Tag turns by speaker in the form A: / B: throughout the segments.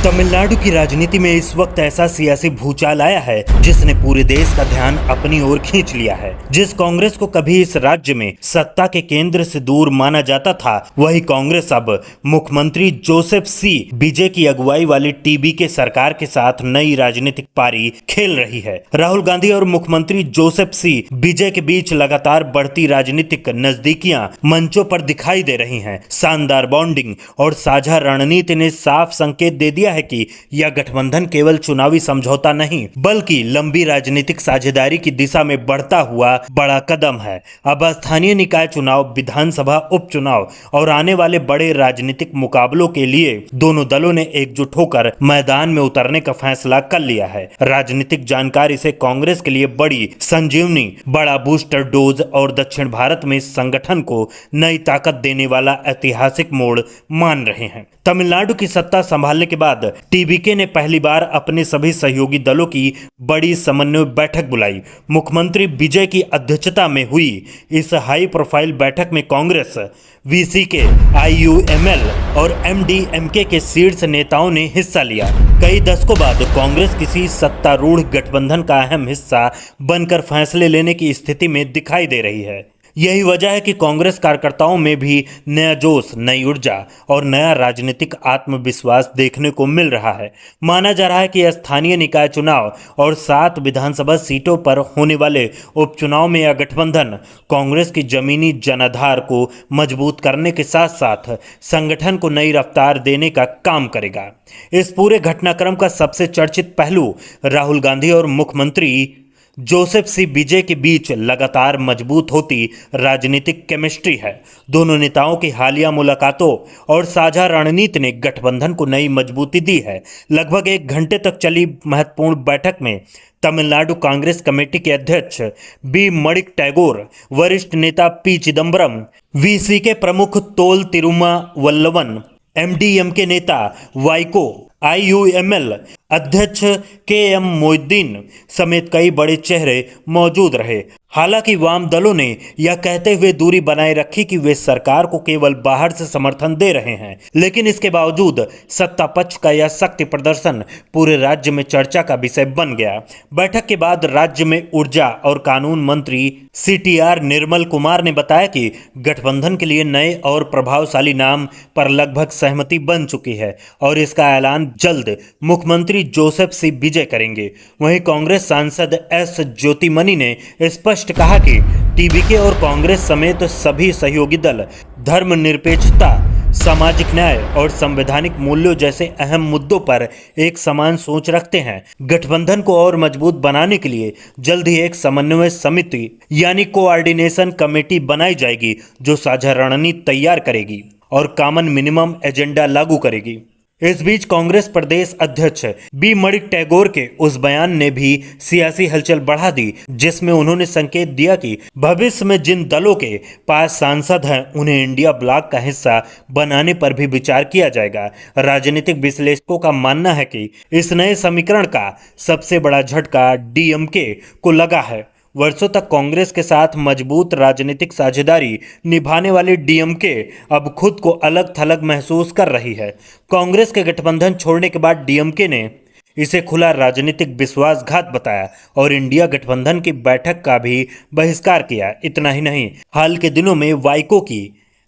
A: तमिलनाडु की राजनीति में इस वक्त ऐसा सियासी भूचाल आया है जिसने पूरे देश का ध्यान अपनी ओर खींच लिया है। जिस कांग्रेस को कभी इस राज्य में सत्ता के केंद्र से दूर माना जाता था, वही कांग्रेस अब मुख्यमंत्री जोसेफ सी विजय की अगुवाई वाली टीबीके सरकार के साथ नई राजनीतिक पारी खेल रही है। राहुल गांधी और मुख्यमंत्री जोसेफ सी विजय के बीच लगातार बढ़ती राजनीतिक नजदीकियां मंचों पर दिखाई दे रही हैं। शानदार बॉन्डिंग और साझा रणनीति ने साफ संकेत दे दिया है कि यह गठबंधन केवल चुनावी समझौता नहीं बल्कि लंबी राजनीतिक साझेदारी की दिशा में बढ़ता हुआ बड़ा कदम है। अब स्थानीय निकाय चुनाव, विधानसभा उपचुनाव और आने वाले बड़े राजनीतिक मुकाबलों के लिए दोनों दलों ने एकजुट होकर मैदान में उतरने का फैसला कर लिया है। राजनीतिक जानकारी से कांग्रेस के लिए बड़ी संजीवनी, बड़ा बूस्टर डोज और दक्षिण भारत में इस संगठन को नई ताकत देने वाला ऐतिहासिक मोड़ मान रहे हैं। तमिलनाडु की सत्ता संभालने के बाद टीबीके ने पहली बार अपने सभी सहयोगी दलों की बड़ी समन्वय बैठक बुलाई। मुख्यमंत्री विजय की अध्यक्षता में हुई इस हाई प्रोफाइल बैठक में कांग्रेस, वीसीके, आईयूएमएल और एमडीएमके के शीर्ष नेताओं ने हिस्सा लिया। कई दशकों बाद कांग्रेस किसी सत्तारूढ़ गठबंधन का अहम हिस्सा बनकर फैसले लेने की स्थिति में दिखाई दे रही है। यही वजह है कि कांग्रेस कार्यकर्ताओं में भी नया जोश, नई ऊर्जा और नया राजनीतिक आत्मविश्वास देखने को मिल रहा है। माना जा रहा है कि स्थानीय निकाय चुनाव और 7 विधानसभा सीटों पर होने वाले उपचुनाव में यह गठबंधन कांग्रेस की जमीनी जनाधार को मजबूत करने के साथ साथ संगठन को नई रफ्तार देने का काम करेगा। इस पूरे घटनाक्रम का सबसे चर्चित पहलू राहुल गांधी और मुख्यमंत्री जोसेफ सी विजय के बीच लगातार मजबूत होती राजनीतिक केमिस्ट्री है। दोनों नेताओं की हालिया मुलाकातों और साझा रणनीति ने गठबंधन को नई मजबूती दी है। लगभग 1 घंटे तक चली महत्वपूर्ण बैठक में तमिलनाडु कांग्रेस कमेटी के अध्यक्ष बी मणिक टैगोर, वरिष्ठ नेता पी चिदम्बरम, वीसीके प्रमुख तोल तिरुमावल्लवन, एमडीएमके नेता वाइको, आईयूएमएल अध्यक्ष के एम मोइनुद्दीन समेत कई बड़े चेहरे मौजूद रहे। हालांकि वाम दलों ने यह कहते हुए दूरी बनाए रखी कि वे सरकार को केवल बाहर से समर्थन दे रहे हैं, लेकिन इसके बावजूद सत्ता पक्ष का यह शक्ति प्रदर्शन पूरे राज्य में चर्चा का विषय बन गया। बैठक के बाद राज्य में ऊर्जा और कानून मंत्री सीटीआर निर्मल कुमार ने बताया कि गठबंधन के लिए नए और प्रभावशाली नाम पर लगभग सहमति बन चुकी है और इसका ऐलान जल्द मुख्यमंत्री जोसेफ सी विजय करेंगे। वहीं कांग्रेस सांसद एस ज्योतिमणि ने स्पष्ट कहा कि टीबीके और कांग्रेस समेत सभी सहयोगी दल धर्मनिरपेक्षता, सामाजिक न्याय और संवैधानिक मूल्यों जैसे अहम मुद्दों पर एक समान सोच रखते हैं। गठबंधन को और मजबूत बनाने के लिए जल्द ही एक समन्वय समिति यानी कोऑर्डिनेशन कमेटी बनाई जाएगी जो साझा रणनीति तैयार करेगी और कॉमन मिनिमम एजेंडा लागू करेगी। इस बीच कांग्रेस प्रदेश अध्यक्ष बी मणिक टैगोर के उस बयान ने भी सियासी हलचल बढ़ा दी जिसमें उन्होंने संकेत दिया कि भविष्य में जिन दलों के पास सांसद हैं उन्हें इंडिया ब्लॉक का हिस्सा बनाने पर भी विचार किया जाएगा। राजनीतिक विश्लेषकों का मानना है कि इस नए समीकरण का सबसे बड़ा झटका डीएमके को लगा है। वर्षों तक कांग्रेस के साथ मजबूत राजनीतिक साझेदारी निभाने वाली डीएमके अब खुद को अलग थलग महसूस कर रही है। कांग्रेस के गठबंधन छोड़ने के बाद डीएमके ने इसे खुला राजनीतिक विश्वासघात बताया और इंडिया गठबंधन की बैठक का भी बहिष्कार किया। इतना ही नहीं, हाल के दिनों में वाइको की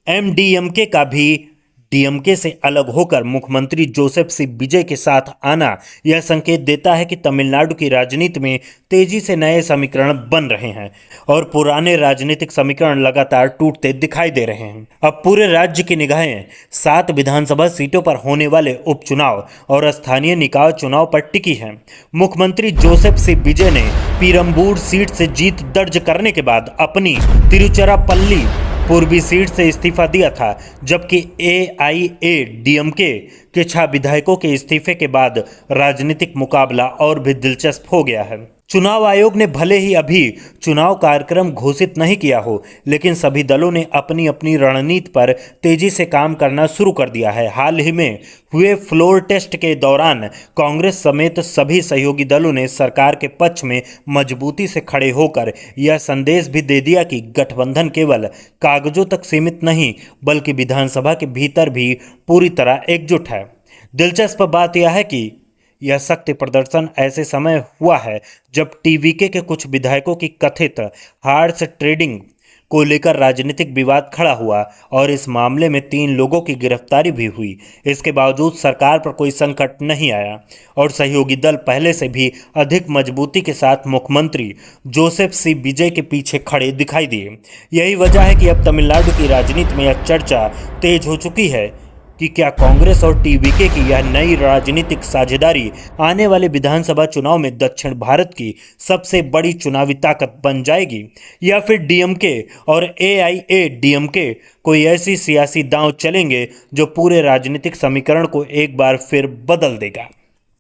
A: एमडीएमके का भी डीएमके से अलग होकर मुख्यमंत्री जोसेफ सी विजय के साथ आना यह संकेत देता है कि तमिलनाडु की राजनीति में तेजी से नए समीकरण बन रहे हैं और पुराने राजनीतिक समीकरण लगातार टूटते दिखाई दे रहे हैं। अब पूरे राज्य की निगाहें 7 विधानसभा सीटों पर होने वाले उपचुनाव और स्थानीय निकाय चुनाव पर टिकी हैं। मुख्यमंत्री जोसेफ सी विजय ने पीरम्बूर सीट से जीत दर्ज करने के बाद अपनी तिरुचिरापल्ली पूर्वी सीट से इस्तीफा दिया था, जबकि एआईएडीएमके के 6 विधायकों के इस्तीफे के बाद राजनीतिक मुकाबला और भी दिलचस्प हो गया है। चुनाव आयोग ने भले ही अभी चुनाव कार्यक्रम घोषित नहीं किया हो, लेकिन सभी दलों ने अपनी अपनी रणनीति पर तेजी से काम करना शुरू कर दिया है। हाल ही में हुए फ्लोर टेस्ट के दौरान कांग्रेस समेत सभी सहयोगी दलों ने सरकार के पक्ष में मजबूती से खड़े होकर यह संदेश भी दे दिया कि गठबंधन केवल कागजों तक सीमित नहीं बल्कि विधानसभा के भीतर भी पूरी तरह एकजुट है। दिलचस्प बात यह है कि यह शक्ति प्रदर्शन ऐसे समय हुआ है जब टीवीके के कुछ विधायकों की कथित हॉर्स ट्रेडिंग को लेकर राजनीतिक विवाद खड़ा हुआ और इस मामले में 3 लोगों की गिरफ्तारी भी हुई। इसके बावजूद सरकार पर कोई संकट नहीं आया और सहयोगी दल पहले से भी अधिक मजबूती के साथ मुख्यमंत्री जोसेफ सी विजय के पीछे खड़े दिखाई दिए। यही वजह है कि अब तमिलनाडु की राजनीति में यह चर्चा तेज हो चुकी है कि क्या कांग्रेस और टीवीके की यह नई राजनीतिक साझेदारी आने वाले विधानसभा चुनाव में दक्षिण भारत की सबसे बड़ी चुनावी ताकत बन जाएगी, या फिर डीएमके और एआईएडीएमके कोई ऐसी सियासी दांव चलेंगे जो पूरे राजनीतिक समीकरण को एक बार फिर बदल देगा।